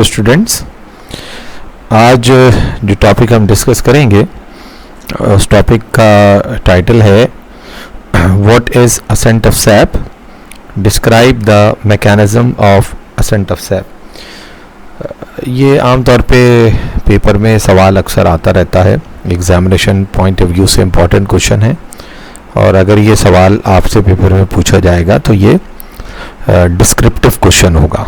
Students, आज जो topic हम डिस्कस करेंगे उस टॉपिक का टाइटल है what is ascent of sap, describe the mechanism of ascent of sap. ये आमतौर पे पेपर में सवाल अक्सर आता रहता है, एग्जामिनेशन पॉइंट ऑफ व्यू से इम्पॉर्टेंट क्वेश्चन है और अगर ये सवाल आपसे पेपर में पूछा जाएगा तो ये डिस्क्रिप्टिव क्वेश्चन होगा।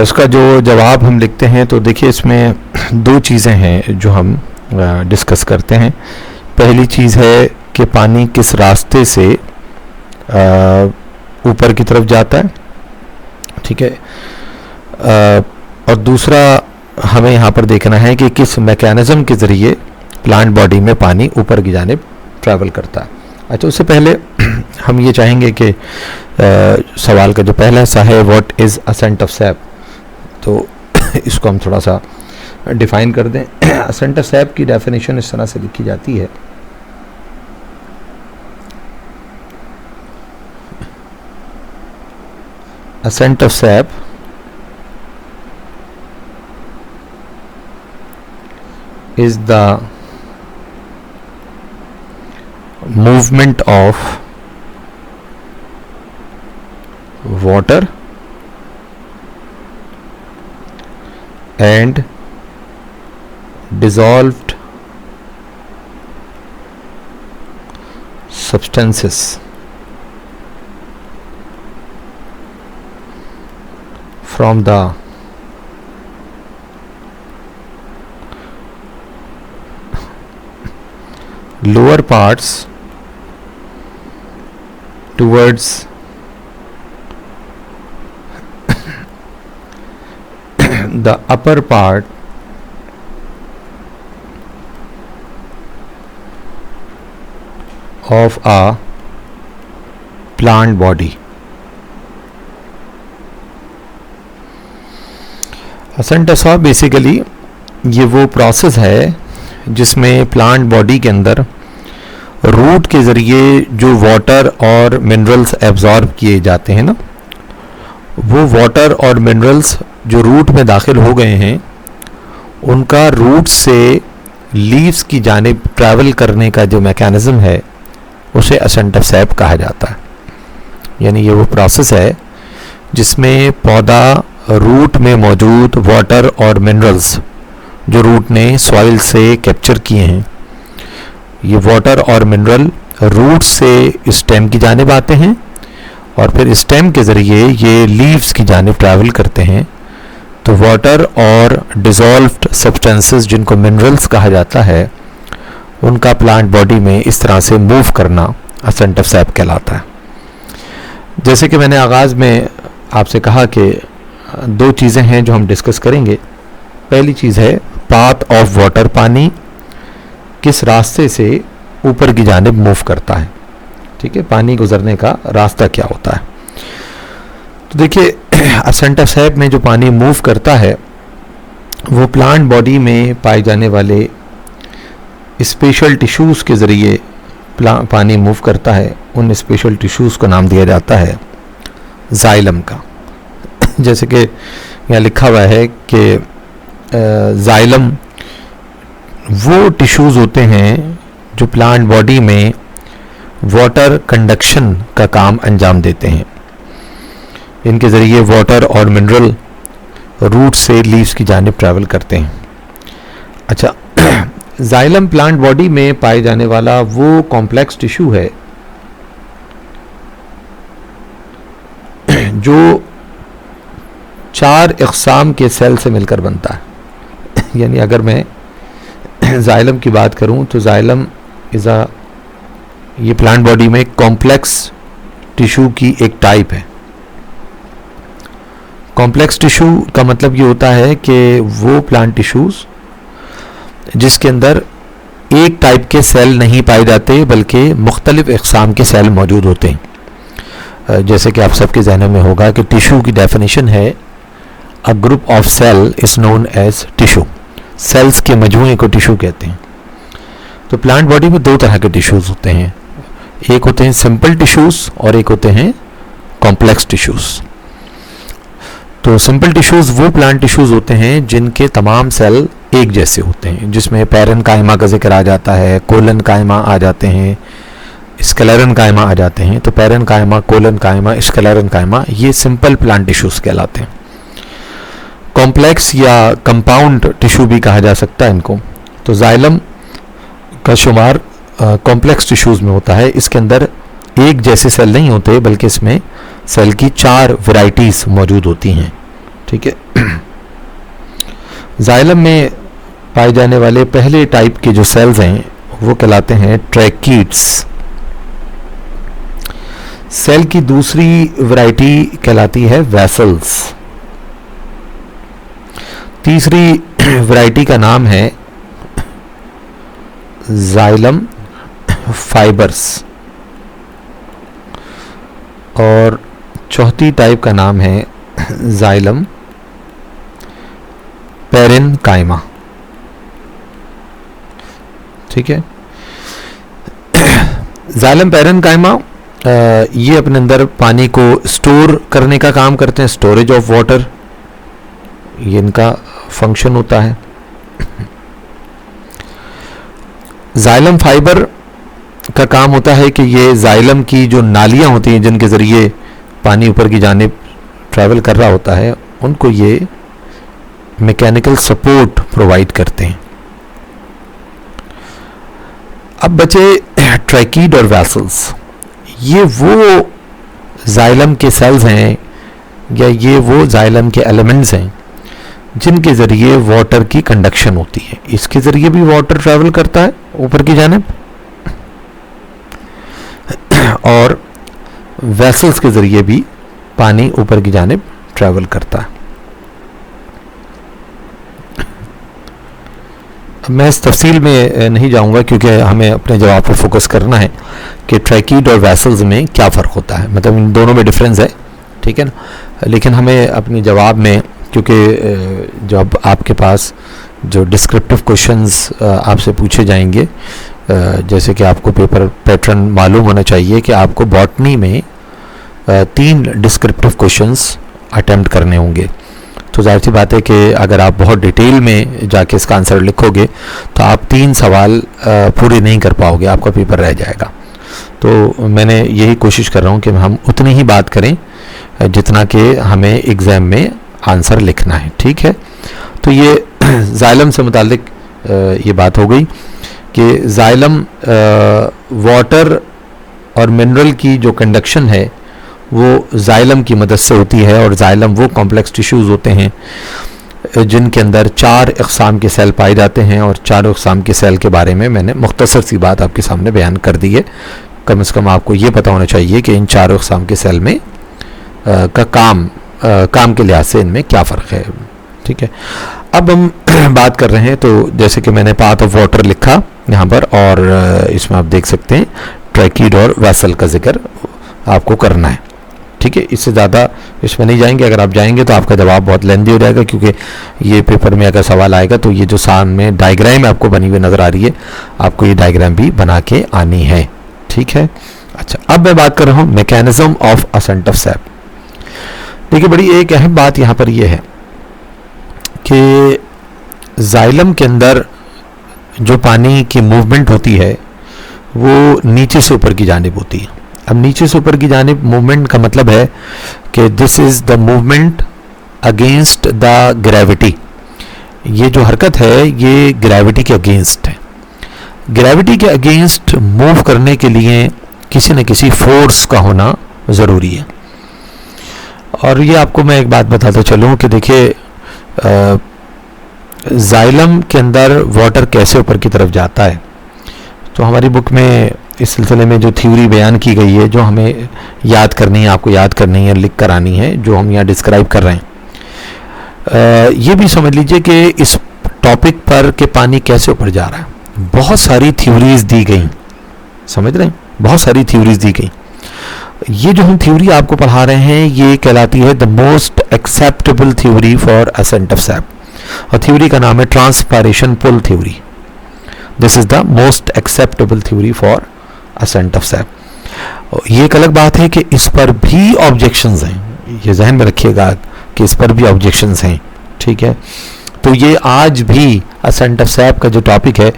इसका जो जवाब हम लिखते हैं तो देखिए इसमें दो चीज़ें हैं जो हम डिस्कस करते हैं। पहली चीज़ है कि पानी किस रास्ते से ऊपर की तरफ जाता है, ठीक है, और दूसरा हमें यहाँ पर देखना है कि किस मैकेनिज्म के ज़रिए प्लांट बॉडी में पानी ऊपर की जानिब ट्रैवल करता है। अच्छा, उससे पहले हम ये चाहेंगे कि सवाल का जो पहला हिस्सा है what is ascent of sap, तो इसको हम थोड़ा सा डिफ़ाइन कर दें। असेंट ऑफ सैप की डेफिनेशन इस तरह से लिखी जाती है, ascent of sap is the movement of water and dissolved substances from the lower parts towards the upper part of a plant body। Ascent of sap basically ये वो process है जिसमें प्लांट बॉडी के अंदर रूट के ज़रिए जो water और मिनरल्स एब्जॉर्ब किए जाते हैं ना, वो वाटर और मिनरल्स जो रूट में दाखिल हो गए हैं उनका रूट से लीव्स की जानिब ट्रैवल करने का जो मैकेनिज़्म है उसे असेंट ऑफ सैप कहा जाता है। यानी ये वो प्रोसेस है जिसमें पौधा रूट में मौजूद वाटर और मिनरल्स जो रूट ने सॉइल से कैप्चर किए हैं, ये वाटर और मिनरल रूट से स्टेम की जानिब आते हैं और फिर स्टेम के ज़रिए ये लीव्स की जानिब ट्रैवल करते हैं। तो वाटर और डिज़ोल्व्ड सब्सटेंसेस जिनको मिनरल्स कहा जाता है उनका प्लांट बॉडी में इस तरह से मूव करना असेंट ऑफ सैप कहलाता है। जैसे कि मैंने आगाज़ में आपसे कहा कि दो चीज़ें हैं जो हम डिस्कस करेंगे। पहली चीज़ है पाथ ऑफ वाटर, पानी किस रास्ते से ऊपर की जानिब मूव करता है, ठीक है, पानी गुजरने का रास्ता क्या होता है। तो देखिए असेंट ऑफ सैप में जो पानी मूव करता है वो प्लांट बॉडी में पाए जाने वाले स्पेशल टिश्यूज़ के ज़रिए पानी मूव करता है। उन स्पेशल टिश्यूज़ को नाम दिया जाता है जाइलम का। जैसे कि यहाँ लिखा हुआ है कि जाइलम वो टिश्यूज़ होते हैं जो प्लांट बॉडी में वाटर कंडक्शन का काम अंजाम देते हैं। इनके ज़रिए वाटर और मिनरल रूट से लीव्स की जानिब ट्रैवल करते हैं। अच्छा, जाइलम प्लांट बॉडी में पाए जाने वाला वो कॉम्प्लेक्स टिश्यू है जो 4 इक़साम के सेल से मिलकर बनता है। यानी अगर मैं जाइलम की बात करूं तो जाइलम ये प्लांट बॉडी में कॉम्प्लेक्स टिश्यू की एक टाइप है। कॉम्प्लेक्स टिश्यू का मतलब ये होता है कि वो प्लांट टिश्यूज़ जिसके अंदर एक टाइप के सेल नहीं पाए जाते बल्कि मुख्तलिफ इक़साम के सेल मौजूद होते हैं। जैसे कि आप सबके ज़हन में होगा कि टिश्यू की डेफिनेशन है a group of cell is known as tissue. Cells के मजमूए को टिश्यू कहते हैं। तो प्लांट बॉडी में दो तरह के टिश्यूज़ होते हैं, एक होते हैं सिंपल टिश्यूज़ और एक होते हैं कॉम्प्लेक्स टिश्यूज़। तो सिंपल टिश्यूज़ वो प्लांट टिश्यूज़ होते हैं जिनके तमाम सेल एक जैसे होते हैं, जिसमें पैरेनकाइमा का जिक्र आ जाता है, कोलनकाइमा आ जाते हैं, स्क्लेरेनकाइमा आ जाते हैं। तो पैरेनकाइमा, कोलनकाइमा, स्क्लेरेनकाइमा ये सिंपल प्लांट टिश्यूज़ कहलाते हैं। कॉम्प्लेक्स या कंपाउंड टिश्यू भी कहा जा सकता है इनको। तो जाइलम का शुमार कॉम्प्लेक्स टिश्यूज़ में होता है। इसके अंदर एक जैसे सेल नहीं होते, बल्कि इसमें सेल की 4 वैरायटीज़ मौजूद होती हैं। ठीक है। जाइलम में पाए जाने वाले पहले टाइप के जो सेल्स हैं वो कहलाते हैं ट्रैकीड्स। सेल की दूसरी वैरायटी कहलाती है वेसल्स। तीसरी वैरायटी का नाम है जाइलम फाइबर्स और चौथी टाइप का नाम है जाइलम पैरेनकाइमा। ठीक है। जाइलम पैरेनकाइमा ये अपने अंदर पानी को स्टोर करने का काम करते हैं, स्टोरेज ऑफ वाटर, ये इनका फंक्शन होता है। जाइलम फाइबर का काम होता है कि ये जाइलम की जो नालियां होती हैं जिनके ज़रिए पानी ऊपर की जानिब ट्रैवल कर रहा होता है, उनको ये मैकेनिकल सपोर्ट प्रोवाइड करते हैं। अब बचे ट्रैकीड और वैसल्स। ये वो जाइलम के सेल्स हैं या ये वो जाइलम के एलिमेंट्स हैं जिनके ज़रिए वाटर की कंडक्शन होती है। इसके ज़रिए भी वाटर ट्रैवल करता है ऊपर की जानिब, और वेसल्स के ज़रिए भी पानी ऊपर की जानिब ट्रैवल करता है। मैं इस तफसील में नहीं जाऊंगा क्योंकि हमें अपने जवाब पर फोकस करना है कि ट्रैकीड और वेसल्स में क्या फ़र्क होता है, मतलब इन दोनों में डिफरेंस है। ठीक है ना। लेकिन हमें अपने जवाब में, क्योंकि जब आपके पास जो डिस्क्रिप्टिव क्वेश्चंस आपसे पूछे जाएंगे, जैसे कि आपको पेपर पैटर्न मालूम होना चाहिए कि आपको बॉटनी में 3 डिस्क्रिप्टिव क्वेश्चंस अटेम्प्ट करने होंगे। तो जाहिर सी बात है कि अगर आप बहुत डिटेल में जाके इसका आंसर लिखोगे तो आप 3 सवाल पूरे नहीं कर पाओगे, आपका पेपर रह जाएगा। तो मैंने यही कोशिश कर रहा हूँ कि हम उतनी ही बात करें जितना कि हमें एग्ज़ाम में आंसर लिखना है। ठीक है। तो ये जाइलम से मुताल्लिक ये बात हो गई कि जाइलम वाटर और मिनरल की जो कंडक्शन है वो जाइलम की मदद से होती है, और जाइलम वो कॉम्प्लेक्स टिश्यूज़ होते हैं जिनके अंदर 4 अक़साम के सेल पाए जाते हैं, और 4 अक़साम के सेल के बारे में मैंने मुख्तसर सी बात आपके सामने बयान कर दी है। कम से कम आपको ये पता होना चाहिए कि इन 4 अक़साम के सेल में का काम के लिहाज से इनमें क्या फ़र्क है। ठीक है। अब हम बात कर रहे हैं, तो जैसे कि मैंने पाथ ऑफ वाटर लिखा यहाँ पर, और इसमें आप देख सकते हैं ट्रैकीड और वेसल का जिक्र आपको करना है। ठीक है। इससे ज़्यादा इसमें नहीं जाएंगे। अगर आप जाएंगे तो आपका जवाब बहुत लेंदी हो जाएगा, क्योंकि ये पेपर में अगर सवाल आएगा तो ये जो सामने डायग्राम आपको बनी हुई नज़र आ रही है, आपको ये डायग्राम भी बना के आनी है। ठीक है। अच्छा, अब मैं बात कर रहा हूँ mechanism of ascent of sap. देखिए, बड़ी एक अहम बात यहाँ पर यह है कि जाइलम के अंदर जो पानी की मूवमेंट होती है वो नीचे से ऊपर की जानिब होती है। अब नीचे से ऊपर की जानिब मूवमेंट का मतलब है कि this is the movement against the gravity. ये जो हरकत है ये ग्रेविटी के अगेंस्ट है। ग्रेविटी के अगेंस्ट मूव करने के लिए किसी न किसी फोर्स का होना ज़रूरी है। और ये आपको मैं एक बात बताता चलूँ कि देखिए, जाइलम के अंदर वाटर कैसे ऊपर की तरफ जाता है। तो हमारी बुक में इस सिलसिले में जो थ्योरी बयान की गई है, जो हमें याद करनी है, आपको याद करनी है, लिख कर आनी है, जो हम यहाँ डिस्क्राइब कर रहे हैं, ये भी समझ लीजिए कि इस टॉपिक पर कि पानी कैसे ऊपर जा रहा है बहुत सारी थ्योरीज दी गई। समझ रहे हैं, बहुत सारी थ्योरीज दी गई। ये जो हम थ्योरी आपको पढ़ा रहे हैं ये कहलाती है the most acceptable theory for ascent of sap, और थ्योरी का नाम है transpiration pull theory. This is the most acceptable theory for ascent of sap. ये एक अलग बात है कि इस पर भी ऑब्जेक्शंस हैं, ये जहन में रखिएगा। कि इस पर भी ऑब्जेक्शंस हैं, ठीक है। तो ये आज भी असेंट ऑफ सैप का जो टॉपिक है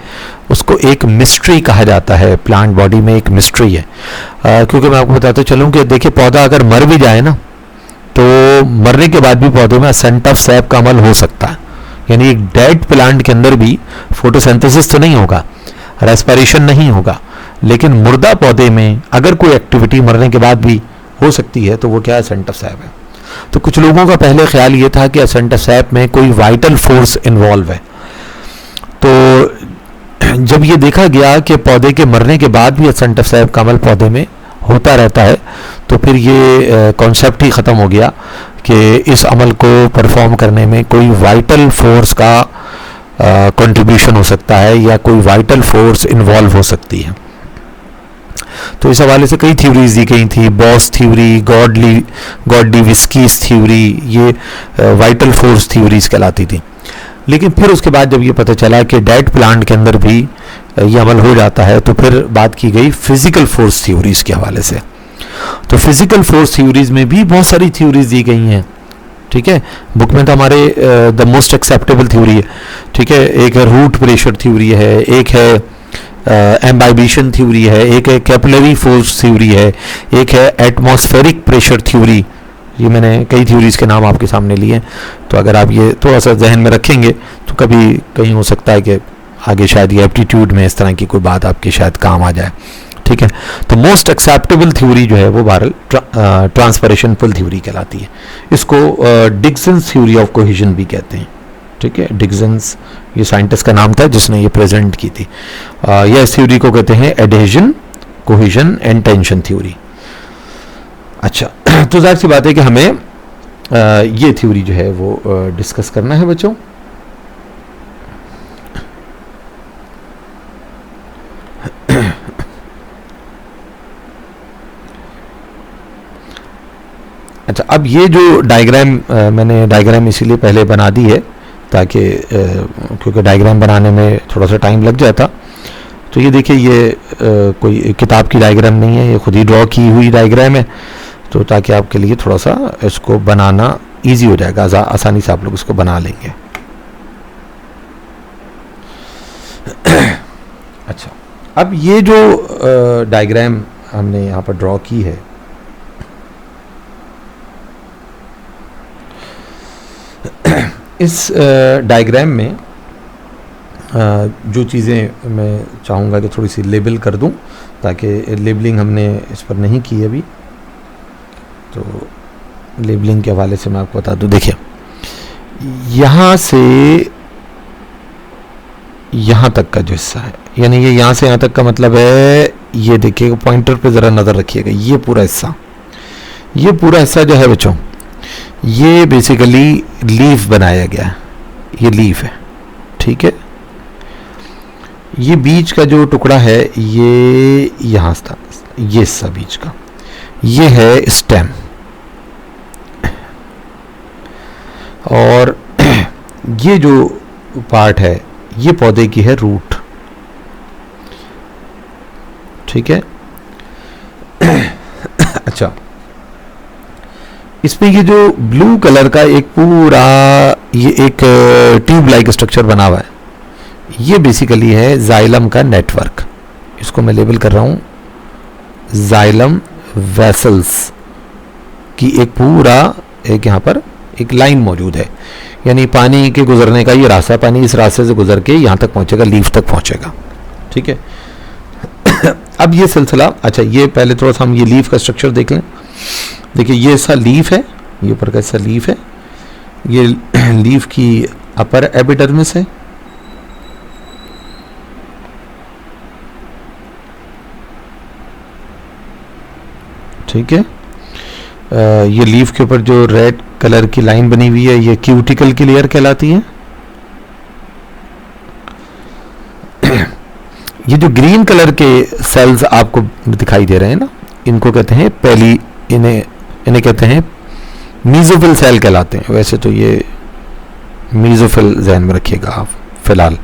उसको एक मिस्ट्री कहा जाता है, प्लांट बॉडी में एक मिस्ट्री है। क्योंकि मैं आपको बताता चलूँ कि देखिए पौधा अगर मर भी जाए ना, तो मरने के बाद भी पौधे में असेंट ऑफ सैप का अमल हो सकता है। यानी एक डेड प्लांट के अंदर भी फोटोसिंथेसिस तो नहीं होगा, रेस्पिरेशन नहीं होगा, लेकिन मुर्दा पौधे में अगर कोई एक्टिविटी मरने के बाद भी हो सकती है तो वो क्या है, असेंट ऑफ सैप है। तो कुछ लोगों का पहले ख्याल ये था कि असेंट ऑफ सैप में कोई वाइटल फोर्स इन्वॉल्व है। तो जब ये देखा गया कि पौधे के मरने के बाद भी असेंट ऑफ सैप का अमल पौधे में होता रहता है, तो फिर ये कॉन्सेप्ट ही ख़त्म हो गया कि इस अमल को परफॉर्म करने में कोई वाइटल फोर्स का कंट्रीब्यूशन हो सकता है या कोई वाइटल फोर्स इन्वॉल्व हो सकती है। तो इस हवाले से कई थ्योरीज दी गई थी, बॉस थ्योरी, गॉडली विस्कीस थ्योरी, ये वाइटल फोर्स थ्योरीज कहलाती थी। लेकिन फिर उसके बाद जब ये पता चला कि डेड प्लांट के अंदर भी ये अमल हो जाता है, तो फिर बात की गई फिजिकल फोर्स थ्योरीज के हवाले से। तो फिजिकल फोर्स थ्योरीज में भी बहुत सारी थ्योरीज दी गई हैं, ठीक है। बुक में तो हमारे द मोस्ट एक्सेप्टेबल थ्योरी है, ठीक है। एक है रूट प्रेशर थ्योरी है, एक है एम्बाइबिशन थ्योरी है, एक है कैपिलरी फोर्स थ्योरी है, एक है एटमॉस्फेरिक प्रेशर थ्योरी। ये मैंने कई थ्योरीज के नाम आपके सामने लिए, तो अगर आप ये थोड़ा सा जहन में रखेंगे तो कभी कहीं हो सकता है कि आगे शायद ये एप्टीट्यूड में इस तरह की कोई बात आपके शायद काम आ जाए, ठीक है। तो मोस्ट एक्सेप्टेबल थ्योरी जो है वो बहरहाल ट्रांसपरेशन पुल थ्योरी कहलाती है। इसको डिक्सन्स थ्योरी ऑफ कोहेजन भी कहते हैं, ठीक है। डिक्सन्स ये साइंटिस्ट का नाम था जिसने ये प्रेजेंट की थी। यह इस थ्योरी को कहते हैं adhesion, cohesion and tension theory. अच्छा, तो जाहिर सी बात है कि हमें ये थ्योरी जो है वो डिस्कस करना है बच्चों। अच्छा, अब ये जो डायग्राम मैंने डायग्राम इसीलिए पहले बना दी है ताकि क्योंकि डायग्राम बनाने में थोड़ा सा टाइम लग जाता। तो ये देखिए, ये कोई किताब की डायग्राम नहीं है, ये खुद ही ड्रॉ की हुई डायग्राम है, तो ताकि आपके लिए थोड़ा सा इसको बनाना इजी हो जाएगा, आसानी से आप लोग इसको बना लेंगे। अच्छा, अब ये जो डायग्राम हमने यहाँ पर ड्रॉ की है, इस डायग्राम में जो चीज़ें मैं चाहूँगा कि थोड़ी सी लेबल कर दूँ, ताकि लेबलिंग हमने इस पर नहीं की अभी, तो लेबलिंग के हवाले से मैं आपको बता दूँ। देखिए, यहाँ से यहाँ तक का जो हिस्सा है, यानी ये यहाँ से यहाँ तक का मतलब है, ये देखिएगा पॉइंटर पे ज़रा नज़र रखिएगा, ये पूरा हिस्सा जो है बच्चों, ये बेसिकली लीफ बनाया गया है, ये लीफ है, ठीक है। ये बीच का जो टुकड़ा है, ये यहाँ था, ये हिस्सा बीच का, ये है स्टेम, और ये जो पार्ट है ये पौधे की है रूट, ठीक है। अच्छा, इसमें ये जो ब्लू कलर का एक पूरा ये एक ट्यूब लाइक स्ट्रक्चर बना हुआ है, ये बेसिकली है जाइलम का नेटवर्क। इसको मैं लेबल कर रहा हूं जाइलम वेसल्स की एक पूरा एक यहाँ पर एक लाइन मौजूद है, यानी पानी के गुजरने का ये रास्ता, पानी इस रास्ते से गुजर के यहाँ तक पहुँचेगा, लीफ तक पहुँचेगा, ठीक है। अब ये सिलसिला, अच्छा ये पहले थोड़ा सा हम ये लीफ का स्ट्रक्चर देख लें। देखिए, ये ऐसा लीफ है, ये ऊपर का ऐसा लीफ है, ये लीफ की अपर एपिडर्मिस है, ठीक है। ये लीफ के ऊपर जो रेड कलर की लाइन बनी हुई है, ये क्यूटिकल की लेयर कहलाती है। ये जो ग्रीन कलर के सेल्स आपको दिखाई दे रहे हैं ना, इनको कहते हैं इन्हें कहते हैं मीजोफिल सेल कहलाते हैं। वैसे तो ये मीजोफिल ज़हन में रखिएगा आप फिलहाल,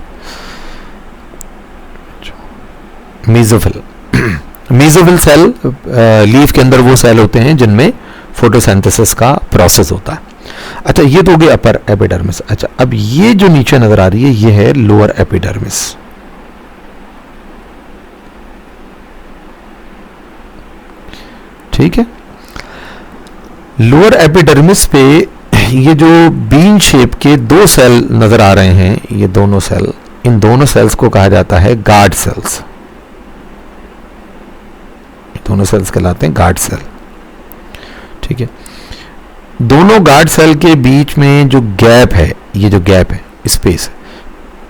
मीजोफिल सेल लीफ के अंदर वो सेल होते हैं जिनमें फोटोसिंथेसिस का प्रोसेस होता है। अच्छा, ये तो हो गया अपर एपिडर्मिस। अच्छा, अब ये जो नीचे नजर आ रही है ये है लोअर एपिडर्मिस। ठीक है, लोअर एपिडर्मिस पे ये जो बीन शेप के दो सेल नजर आ रहे हैं, ये दोनों सेल, इन दोनों सेल्स को कहा जाता है गार्ड सेल्स। दोनों सेल्स कहलाते हैं गार्ड सेल। ठीक है, दोनों गार्ड सेल के बीच में जो गैप है, ये जो गैप है, स्पेस है,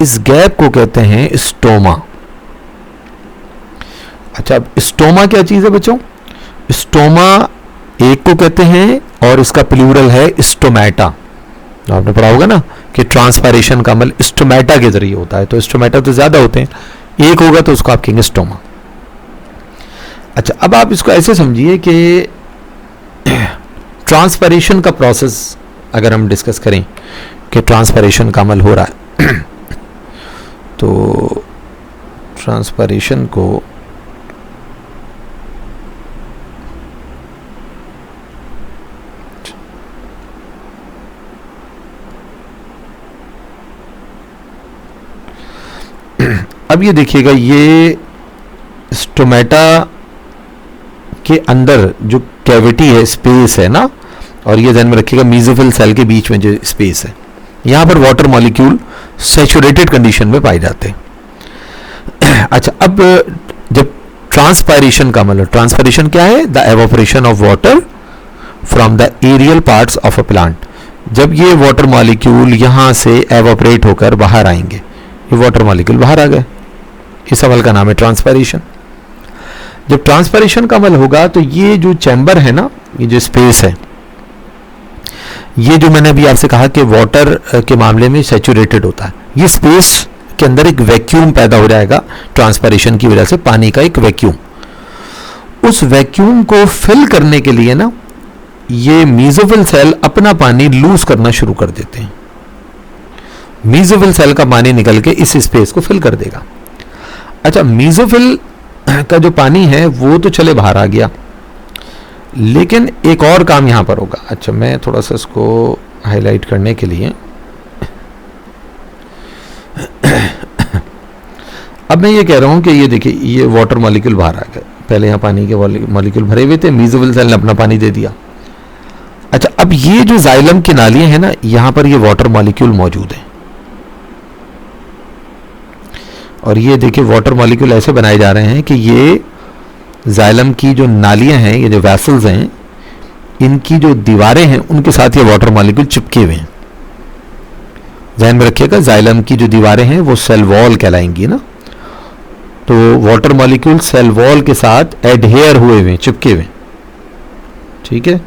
इस गैप को कहते हैं स्टोमा। अच्छा, अब स्टोमा क्या चीज है बच्चों? स्टोमा एक को कहते हैं और इसका प्लूरल है स्टोमेटा। आपने पढ़ा होगा ना कि ट्रांसपायरेशन का अमल स्टोमेटा के जरिए होता है, तो स्टोमेटा तो ज्यादा होते हैं, एक होगा तो उसको आप कहेंगे स्टोमा। अच्छा, अब आप इसको ऐसे समझिए कि ट्रांसपायरेशन का प्रोसेस अगर हम डिस्कस करें कि ट्रांसपायरेशन का अमल हो रहा है तो ट्रांसपायरेशन को अब ये देखिएगा, ये स्टोमेटा के अंदर जो कैविटी है, स्पेस है ना, और ये ध्यान में रखिएगा मीजोफिल सेल के बीच में जो स्पेस है, यहां पर वाटर मॉलिक्यूल सैचुरेटेड कंडीशन में पाए जाते हैं। अच्छा, अब जब ट्रांसपायरेशन का मतलब, ट्रांसपायरेशन क्या है? The evaporation of water from the aerial parts of a plant. जब ये वाटर मॉलिक्यूल यहां से एवापोरेट होकर बाहर आएंगे, ये वाटर मॉलिक्यूल बाहर आ गए, इस अमल का नाम है ट्रांसपायरेशन। जब ट्रांसपायरेशन का अमल होगा तो ये जो चैम्बर है ना, ये जो स्पेस है, ये जो मैंने अभी आपसे कहा कि वाटर के मामले में सैचुरेटेड होता है, ये स्पेस के अंदर एक वैक्यूम पैदा हो जाएगा ट्रांसपायरेशन की वजह से, पानी का एक वैक्यूम। उस वैक्यूम को फिल करने के लिए ना ये मीजोफिल सेल अपना पानी लूज करना शुरू कर देते हैं। मीजोफिल सेल का पानी निकल के इस स्पेस को फिल कर देगा। अच्छा, मीजोफिल का जो पानी है वो तो चले बाहर आ गया, लेकिन एक और काम यहां पर होगा। अच्छा, मैं थोड़ा सा इसको हाईलाइट करने के लिए अब मैं ये कह रहा हूं कि ये देखिए, ये वाटर मॉलिक्यूल बाहर आ गया, पहले यहां पानी के मॉलिक्यूल भरे हुए थे, मीजोफिल सेल ने अपना पानी दे दिया। अच्छा, अब ये जो जाइलम की नालियां हैं ना, यहां पर ये वाटर मॉलिक्यूल मौजूद है, और ये देखिए वाटर मॉलिक्यूल ऐसे बनाए जा रहे हैं कि ये जाइलम की जो नालियां हैं, ये जो वैसल्स हैं, इनकी जो दीवारें हैं उनके साथ ये वाटर मॉलिक्यूल चिपके हुए हैं। ध्यान में रखिएगा, जाइलम की जो दीवारें हैं वो सेल वॉल कहलाएंगी ना, तो वाटर मॉलिक्यूल सेल वॉल के साथ एडहेयर हुए हुए, चिपके हुए। ठीक है,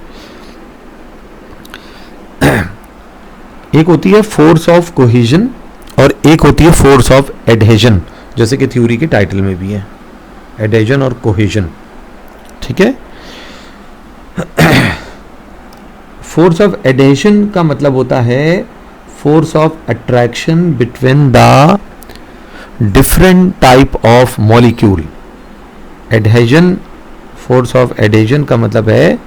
एक होती है फोर्स ऑफ कोहेजन और एक होती है फोर्स ऑफ एडहेजन, जैसे कि थ्योरी के टाइटल में भी है, एडहेजन और कोहेजन। ठीक है, फोर्स ऑफ एडहेजन का मतलब होता है force of attraction between the different type of molecule. Adhesion, force of adhesion का मतलब है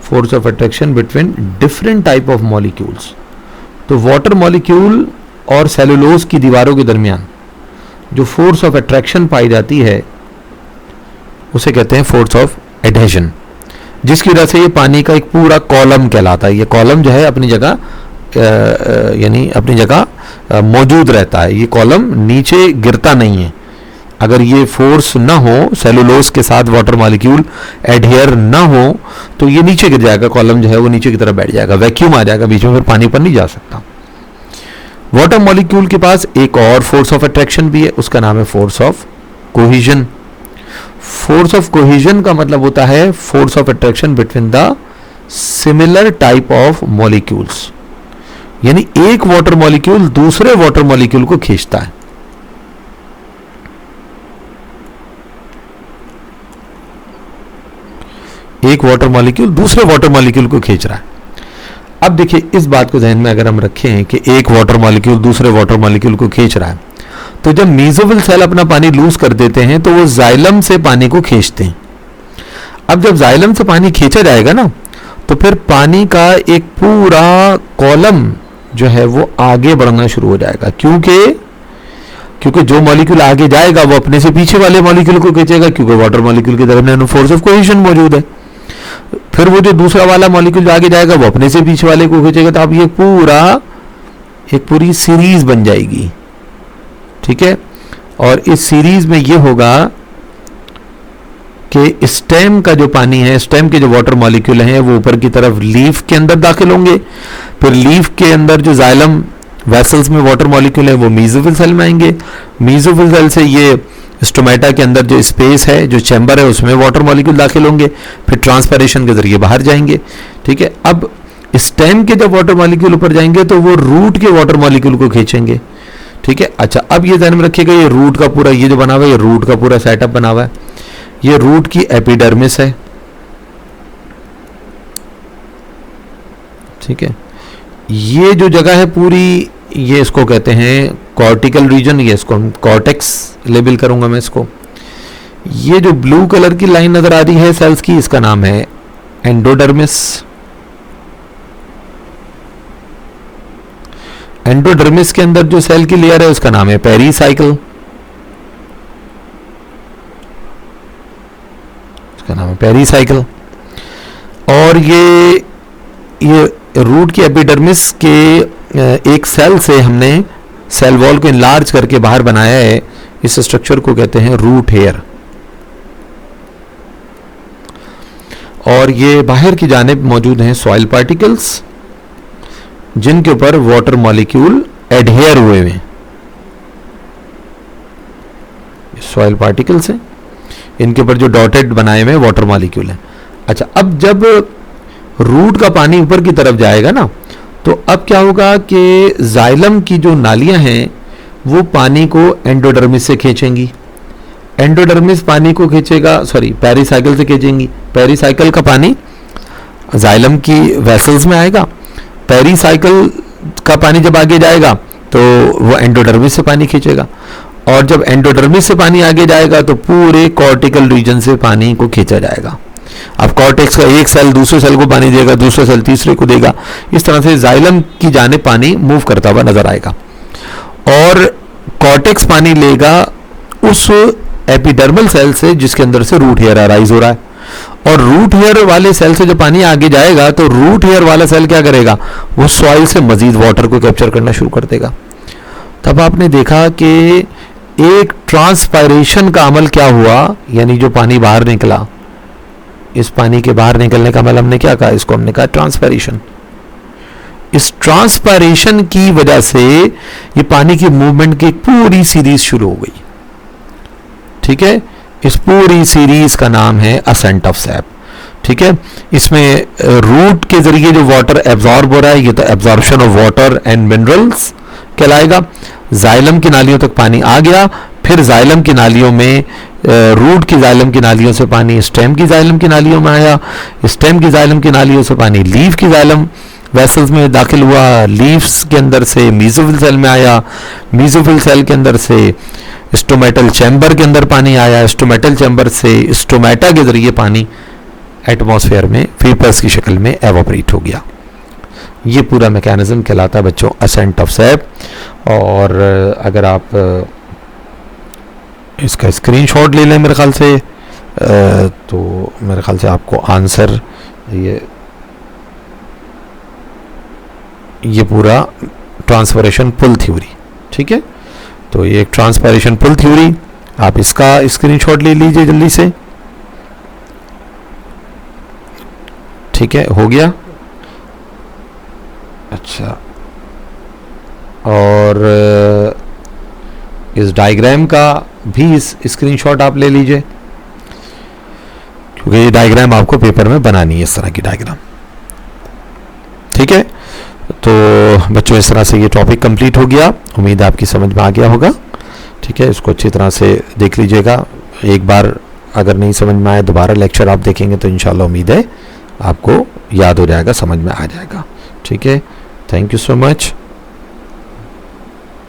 force of attraction between different type of molecules. तो वाटर मॉलिक्यूल और सेलुलोज की दीवारों के दरमियान जो फोर्स ऑफ अट्रैक्शन पाई जाती है उसे कहते हैं फोर्स ऑफ एडहेजन, जिसकी वजह से ये पानी का एक पूरा कॉलम कहलाता है। ये कॉलम जो है अपनी जगह यानी अपनी जगह मौजूद रहता है, ये कॉलम नीचे गिरता नहीं है। अगर ये फोर्स ना हो, सेलुलोज के साथ वाटर मॉलिक्यूल एडहेयर ना हो, तो ये नीचे गिर जाएगा, कॉलम जो है वो नीचे की तरफ बैठ जाएगा, वैक्यूम आ जाएगा बीच में, फिर पानी पर नहीं जा सकता। वाटर मॉलिक्यूल के पास एक और फोर्स ऑफ अट्रैक्शन भी है, उसका नाम है force of cohesion. Force of cohesion का मतलब होता है force of attraction between the similar type of molecules, यानी एक वाटर मॉलिक्यूल दूसरे वाटर मॉलिक्यूल को खींचता है। एक वाटर मॉलिक्यूल दूसरे वाटर मॉलिक्यूल को खींच रहा है। अब देखिए, इस बात को ध्यान में अगर हम रखें कि एक वाटर मॉलिक्यूल दूसरे वाटर मॉलिक्यूल को खींच रहा है, तो जब मीजोफिल सेल अपना पानी लूज कर देते हैं तो वो जाइलम से पानी को खींचते हैं। अब जब जाइलम से पानी खींचा जाएगा ना, तो फिर पानी का एक पूरा कॉलम जो है वो आगे बढ़ना शुरू हो जाएगा, क्योंकि जो मॉलिक्यूल आगे जाएगा वो अपने से पीछे वाले मॉलिक्यूल को खींचेगा, क्योंकि वाटर मॉलिक्यूल के दरमियान फोर्स ऑफ कोहेशन मौजूद है। फिर वो जो दूसरा वाला मॉलिक्यूल जो आगे जाएगा वो अपने से पीछे वाले को खींचेगा। तो अब ये एक पूरी सीरीज बन जाएगी, ठीक है। और इस सीरीज में ये होगा कि स्टेम का जो पानी है, स्टेम के जो वाटर मॉलिक्यूल हैं वो ऊपर की तरफ लीफ के अंदर दाखिल होंगे। फिर लीफ के अंदर जो जाइलम वेसल्स में वाटर मॉलिक्यूल है वो मीजोफिल सेल में आएंगे। मीजोफिल सेल से ये स्टोमेटा के अंदर जो स्पेस है, जो चैम्बर है, उसमें वाटर मॉलिक्यूल दाखिल होंगे। फिर ट्रांसपायरेशन के जरिए बाहर जाएंगे, ठीक है। अब स्टेम के जब वाटर मॉलिक्यूल ऊपर जाएंगे तो वो रूट के वाटर मॉलिक्यूल को खींचेंगे, ठीक है। अच्छा, अब ये ध्यान में रखिएगा, ये रूट का पूरा ये जो बना हुआ है, ये रूट का पूरा सेटअप बना हुआ है। ये रूट की एपिडर्मिस है, ठीक है। ये जो जगह है पूरी, ये इसको कहते हैं कॉर्टिकल रीजन, ये इसको कॉर्टेक्स लेबल करूंगा मैं इसको। ये जो ब्लू कलर की लाइन नजर आ रही है सेल्स की, इसका नाम है एंडोडर्मिस। एंडोडर्मिस के अंदर जो सेल की लेयर है उसका नाम है पेरीसाइकिल, उसका नाम है पेरीसाइकिल। और ये रूट की एपिडर्मिस के एक सेल से हमने सेल वॉल को इनलार्ज करके बाहर बनाया है। इस स्ट्रक्चर को कहते हैं रूट हेयर। और ये बाहर की जानिब मौजूद हैं सॉइल पार्टिकल्स, जिनके ऊपर वाटर मॉलिक्यूल एडहेयर हुए हैं। सॉइल पार्टिकल्स हैं, इनके ऊपर जो डॉटेड बनाए हुए वाटर मॉलिक्यूल हैं। अच्छा, अब जब रूट का पानी ऊपर की तरफ जाएगा ना, तो अब क्या होगा कि जाइलम की जो नालियां हैं वो पानी को एंडोडर्मिस से खींचेंगी। एंडोडर्मिस पानी को खींचेगा, पेरीसाइकिल से खींचेंगी। पेरीसाइकिल का पानी जाइलम की वेसल्स में आएगा। पेरीसाइकिल का पानी जब आगे जाएगा तो वो एंडोडर्मिस से पानी खींचेगा। और जब एंडोडर्मिस से पानी आगे जाएगा तो पूरे कॉर्टिकल रीजन से पानी को खींचा जाएगा। अब कॉर्टेक्स का एक सेल दूसरे सेल को पानी देगा, दूसरा सेल तीसरे को देगा। इस तरह से जाइलम की जानिब पानी मूव करता हुआ नजर आएगा। और कॉर्टेक्स पानी लेगा उस एपिडर्मल सेल से जिसके अंदर से रूट हेयर अराइज हो रहा है। और रूट हेयर वाले सेल से जब पानी आगे जाएगा तो रूट हेयर वाला सेल क्या करेगा, वो सॉइल से मजीद वाटर को कैप्चर करना शुरू कर देगा। तब आपने देखा कि एक ट्रांसपायरेशन का अमल क्या हुआ, यानी जो पानी बाहर निकला, इस पानी के बाहर निकलने का अमल हमने क्या कहा, इसको हमने कहा ट्रांसपायरेशन। इस ट्रांसपायरेशन की वजह से ये पानी की मूवमेंट की पूरी सीरीज शुरू हो गई, ठीक है। इस पूरी सीरीज का नाम है असेंट ऑफ सैप, ठीक है। इसमें रूट के जरिए जो वाटर एब्जॉर्ब हो रहा है, ये तो absorption of water and minerals कहलाएगा। जाइलम की नालियों तक पानी आ गया, फिर जाइलम की नालियों में रूट की जाइलम की नालियों से पानी स्टेम की जाइलम की नालियों में आया। स्टेम की जाइलम की नालियों से पानी लीफ की जाइलम वेसल्स में दाखिल हुआ। लीव्स के अंदर से मीजोफिल सेल में आया। मीजोफिल सेल के अंदर से स्टोमेटल चैम्बर के अंदर पानी आया। स्टोमेटल चैम्बर से स्टोमेटा के जरिए पानी एटमॉस्फेयर में वेपर्स की शक्ल में एवापोरेट हो गया। ये पूरा मैकेनिज्म कहलाता है बच्चों असेंट ऑफ सैप। और अगर आप इसका स्क्रीनशॉट ले लें मेरे ख्याल से, तो मेरे ख्याल से आपको आंसर ये पूरा ट्रांसपायरेशन पुल थ्योरी, ठीक है। तो ये एक ट्रांसपायरेशन पुल थ्योरी, आप इसका स्क्रीनशॉट ले लीजिए जल्दी से, ठीक है। हो गया, अच्छा। और इस डायग्राम का भी इस स्क्रीनशॉट आप ले लीजिए, क्योंकि ये डायग्राम आपको पेपर में बनानी है, इस तरह की डायग्राम, ठीक है। तो बच्चों इस तरह से ये टॉपिक कंप्लीट हो गया। उम्मीद है आपकी समझ में आ गया होगा, ठीक है। इसको अच्छी तरह से देख लीजिएगा। एक बार अगर नहीं समझ में आए, दोबारा लेक्चर आप देखेंगे तो इंशाल्लाह उम्मीद है आपको याद हो जाएगा, समझ में आ जाएगा, ठीक है। Thank you so much.